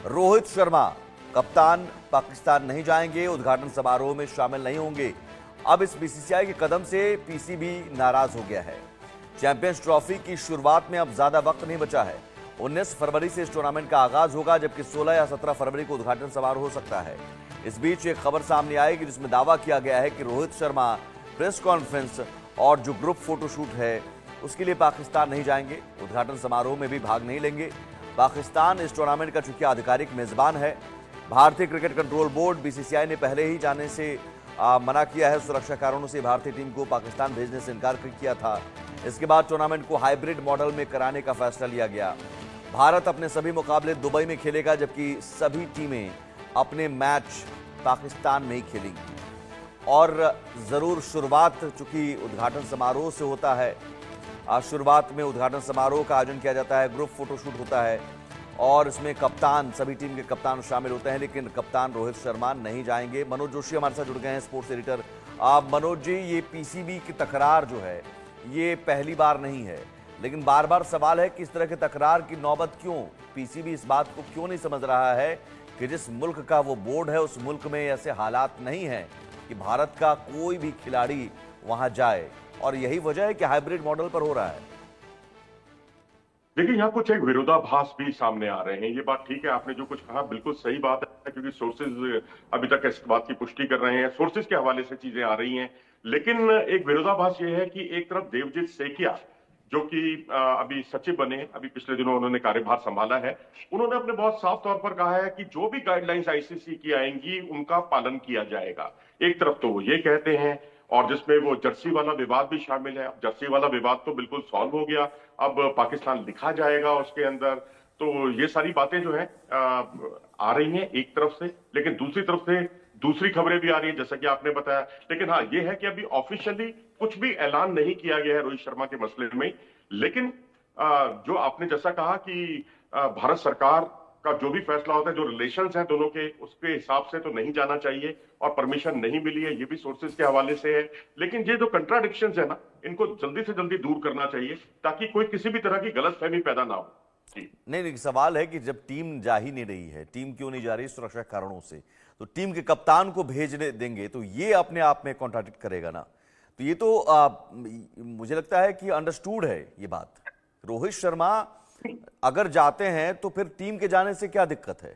रोहित शर्मा कप्तान पाकिस्तान नहीं जाएंगे, उद्घाटन समारोह में शामिल नहीं होंगे। अब इस बीसीसीआई के कदम से पीसीबी नाराज हो गया है। चैंपियंस ट्रॉफी की शुरुआत में अब ज्यादा वक्त नहीं बचा है। 19 फरवरी से इस टूर्नामेंट का आगाज होगा, जबकि 16 या 17 फरवरी को उद्घाटन समारोह हो सकता है। इस बीच एक खबर सामने आएगी जिसमें दावा किया गया है कि रोहित शर्मा प्रेस कॉन्फ्रेंस और जो ग्रुप फोटोशूट है उसके लिए पाकिस्तान नहीं जाएंगे, उद्घाटन समारोह में भी भाग नहीं लेंगे। पाकिस्तान इस टूर्नामेंट का चूंकि आधिकारिक मेजबान है। भारतीय क्रिकेट कंट्रोल बोर्ड बीसीसीआई ने पहले ही जाने से मना किया है। सुरक्षा कारणों से भारतीय टीम को पाकिस्तान भेजने से इनकार किया था। इसके बाद टूर्नामेंट को हाइब्रिड मॉडल में कराने का फैसला लिया गया। भारत अपने सभी मुकाबले दुबई में खेलेगा, जबकि सभी टीमें अपने मैच पाकिस्तान में ही खेलेंगी। और जरूर शुरुआत चूंकि उद्घाटन समारोह से होता है, शुरुआत में उद्घाटन समारोह का आयोजन किया जाता है, ग्रुप फोटोशूट होता है और इसमें कप्तान, सभी टीम के कप्तान शामिल होते हैं, लेकिन कप्तान रोहित शर्मा नहीं जाएंगे। मनोज जोशी हमारे साथ जुड़ गए हैं, स्पोर्ट्स एडिटर। मनोज जी, ये पीसीबी की तकरार जो है ये पहली बार नहीं है, लेकिन बार बार सवाल है कि इस तरह के तकरार की नौबत क्यों? पीसीबी इस बात को क्यों नहीं समझ रहा है कि जिस मुल्क का वो बोर्ड है उस मुल्क में ऐसे हालात नहीं है कि भारत का कोई भी खिलाड़ी वहां जाए, और यही वजह है कि हाइब्रिड मॉडल पर हो रहा है। देखिए, यहाँ कुछ एक विरोधाभास भी सामने आ रहे हैं। ये बात ठीक है, आपने जो कुछ कहा बिल्कुल सही बात है, क्योंकि सोर्सेज अभी तक इस बात की पुष्टि कर रहे हैं, सोर्सेज के हवाले से चीजें आ रही हैं। लेकिन एक विरोधाभास ये है कि एक तरफ देवजीत सेकिया, जो कि अभी सचिव बने, अभी पिछले दिनों उन्होंने कार्यभार संभाला है, उन्होंने अपने बहुत साफ तौर पर कहा है कि जो भी गाइडलाइंस आईसीसी की आएंगी उनका पालन किया जाएगा। एक तरफ तो वो ये कहते हैं, और जिसमें वो जर्सी वाला विवाद भी शामिल है। अब जर्सी वाला विवाद तो बिल्कुल सॉल्व हो गया, अब पाकिस्तान लिखा जाएगा उसके अंदर। तो ये सारी बातें जो है आ रही हैं एक तरफ से, लेकिन दूसरी तरफ से दूसरी खबरें भी आ रही हैं, जैसा कि आपने बताया। लेकिन हाँ, ये है कि अभी ऑफिशियली कुछ भी ऐलान नहीं किया गया है रोहित शर्मा के मसले में। लेकिन जो आपने जैसा कहा कि भारत सरकार का जो भी फैसला होता है, जो रिलेशंस हैं दोनों के, उसके हिसाब से तो नहीं जाना चाहिए, और परमिशन नहीं मिली है, ये भी सोर्सेज के हवाले से है। लेकिन ये जो कंट्राडिक्शंस है ना, इनको जल्दी से जल्दी दूर करना चाहिए, ताकि कोई किसी भी तरह की गलतफहमी पैदा ना हो। नहीं नहीं, सवाल है कि जब टीम जा ही नहीं रही है, टीम क्यों नहीं जा रही? सुरक्षा कारणों से। तो टीम के कप्तान को भेजने देंगे तो ये अपने आप में कॉन्ट्राडिक्ट करेगा ना। तो ये तो मुझे लगता है कि अंडरस्टूड है ये बात। रोहित शर्मा अगर जाते हैं तो फिर टीम के जाने से क्या दिक्कत है?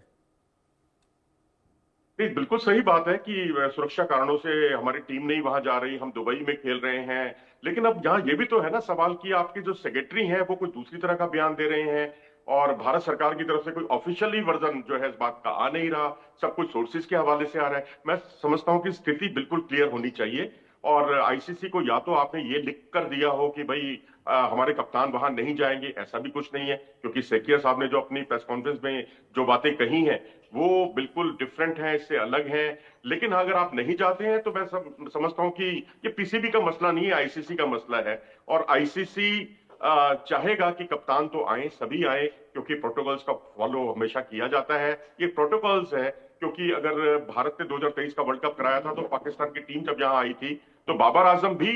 नहीं, बिल्कुल सही बात है कि सुरक्षा कारणों से हमारी टीम नहीं वहां जा रही, हम दुबई में खेल रहे हैं। लेकिन अब यहाँ ये भी तो है ना सवाल कि आपके जो सेक्रेटरी हैं वो कोई दूसरी तरह का बयान दे रहे हैं, और भारत सरकार की तरफ से कोई ऑफिशियली वर्जन जो है इस बात का आ नहीं रहा। सब कुछ सोर्सेज के हवाले से आ रहा है। मैं समझता हूं कि स्थिति बिल्कुल क्लियर होनी चाहिए, और आईसीसी को या तो आपने ये लिख कर दिया हो कि भाई हमारे कप्तान वहां नहीं जाएंगे, ऐसा भी कुछ नहीं है, क्योंकि सेकिया साहब ने जो अपनी प्रेस कॉन्फ्रेंस में जो बातें कही हैं वो बिल्कुल डिफरेंट है, इससे अलग है। लेकिन अगर आप नहीं जाते हैं तो मैं समझता हूं कि ये पीसीबी का मसला नहीं है, आईसीसी का मसला है। और आईसीसी चाहेगा कि कप्तान तो आए, सभी आए, क्योंकि प्रोटोकॉल्स का फॉलो हमेशा किया जाता है। ये प्रोटोकॉल्स है, क्योंकि अगर भारत ने 2023 का वर्ल्ड कप कराया था तो पाकिस्तान की टीम जब यहाँ आई थी तो बाबर आजम भी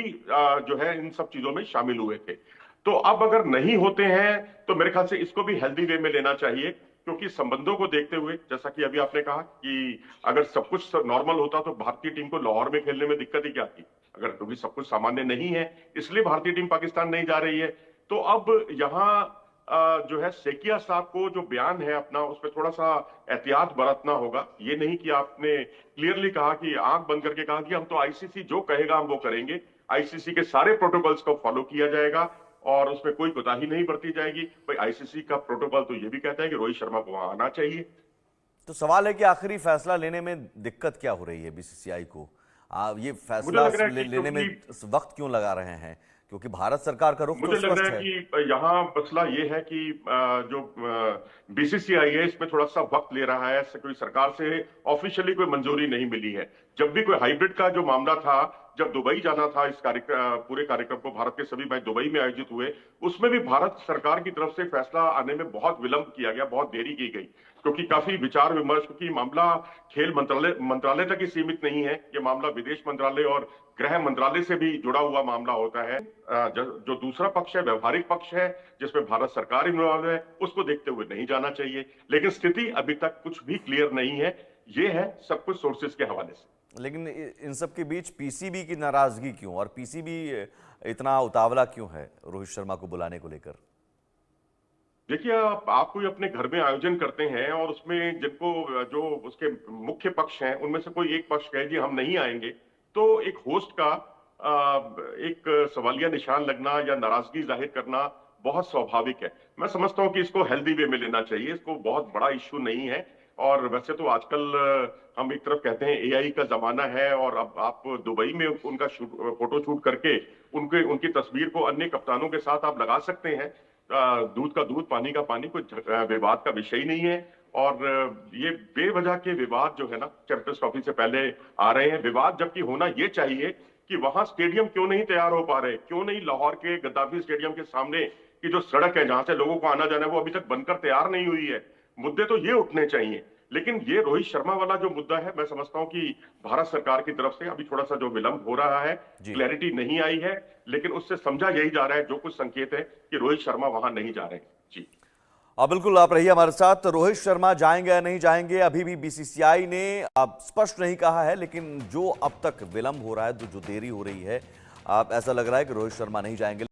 जो है इन सब चीजों में शामिल हुए थे। तो अब अगर नहीं होते हैं तो मेरे ख्याल से इसको भी हेल्दी वे में लेना चाहिए, क्योंकि संबंधों को देखते हुए, जैसा कि अभी आपने कहा कि अगर सब कुछ नॉर्मल होता तो भारतीय टीम को लाहौर में खेलने में दिक्कत ही क्या थी। अगर क्योंकि सब कुछ सामान्य नहीं है, इसलिए भारतीय टीम पाकिस्तान नहीं जा रही है। तो अब यहाँ जो है सेकिया साहब को जो बयान है अपना, उस पर थोड़ा सा एहतियात बरतना होगा। ये नहीं कि आपने क्लियरली कहा कि आंख बंद करके कहा कि हम तो आईसीसी जो कहेगा हम वो करेंगे, आईसीसी के सारे प्रोटोकॉल्स को फॉलो किया जाएगा और उसमें कोई कोताही नहीं बरती जाएगी। भाई आईसीसी का प्रोटोकॉल तो ये भी कहता है कि रोहित शर्मा को वहां आना चाहिए। तो सवाल है कि आखिरी फैसला लेने में दिक्कत क्या हो रही है बीसीसीआई को? ये मुझे फैसला लग रहा है लेने में वक्त क्यों लगा रहे हैं? क्योंकि भारत सरकार का रुख तो मुझे लग स्पष्ट रहा है है। कि यहाँ मसला ये है कि जो बीसीसीआई है इसमें थोड़ा सा वक्त ले रहा है, कोई सरकार से ऑफिशियली कोई मंजूरी नहीं मिली है। जब भी कोई हाइब्रिड का जो मामला था, जब दुबई जाना था इस पूरे कार्यक्रम को, भारत के सभी मैच दुबई में आयोजित हुए, उसमें भी भारत सरकार की तरफ से फैसला आने में बहुत विलंब किया गया, बहुत देरी की गई, क्योंकि काफी विचार विमर्श, क्योंकि मामला खेल मंत्रालय तक ही सीमित नहीं है, ये मामला विदेश मंत्रालय और गृह मंत्रालय से भी जुड़ा हुआ मामला होता है। जो दूसरा पक्ष है, व्यवहारिक पक्ष है, जिसमें भारत सरकार इन्वॉल्व है, उसको देखते हुए नहीं जाना चाहिए। लेकिन स्थिति अभी तक कुछ भी क्लियर नहीं है, ये है सब कुछ सोर्सेज के हवाले से। लेकिन इन सब के बीच पीसीबी की नाराजगी क्यों, और पीसीबी इतना उतावला क्यों है रोहित शर्मा को बुलाने को लेकर? देखिए, आप कोई अपने घर में आयोजन करते हैं और उसमें जिनको जो उसके मुख्य पक्ष हैं उनमें से कोई एक पक्ष कहे जी हम नहीं आएंगे, तो एक होस्ट का एक सवालिया निशान लगना या नाराजगी जाहिर करना बहुत स्वाभाविक है। मैं समझता हूं कि इसको हेल्दी वे में लेना चाहिए, इसको बहुत बड़ा इश्यू नहीं है। और वैसे तो आजकल हम एक तरफ कहते हैं एआई का जमाना है, और अब आप दुबई में उनका फोटो शूट करके उनकी तस्वीर को अन्य कप्तानों के साथ आप लगा सकते हैं। दूध का दूध, पानी का पानी, कोई विवाद का विषय ही नहीं है। और ये बेवजह के विवाद जो है ना, चैंपियंस ट्रॉफी से पहले आ रहे हैं विवाद, जबकि होना ये चाहिए कि वहां स्टेडियम क्यों नहीं तैयार हो पा रहे, क्यों नहीं लाहौर के गद्दाफी स्टेडियम के सामने की जो सड़क है जहां से लोगों को आना जाना है वो अभी तक बनकर तैयार नहीं हुई है। मुद्दे तो ये उठने चाहिए। लेकिन ये रोहित शर्मा वाला जो मुद्दा है, मैं समझता हूं कि भारत सरकार की तरफ से अभी थोड़ा सा जो विलंब हो रहा है, क्लैरिटी नहीं आई है, लेकिन उससे समझा यही जा रहा है, जो कुछ संकेत है कि रोहित शर्मा वहां नहीं जा रहे हैं। जी बिल्कुल, आप रहिए हमारे साथ। रोहित शर्मा जाएंगे या नहीं जाएंगे, अभी भी बीसीसीआई ने अब स्पष्ट नहीं कहा है, लेकिन जो अब तक विलंब हो रहा है, जो देरी हो रही है, आप ऐसा लग रहा है कि रोहित शर्मा नहीं जाएंगे।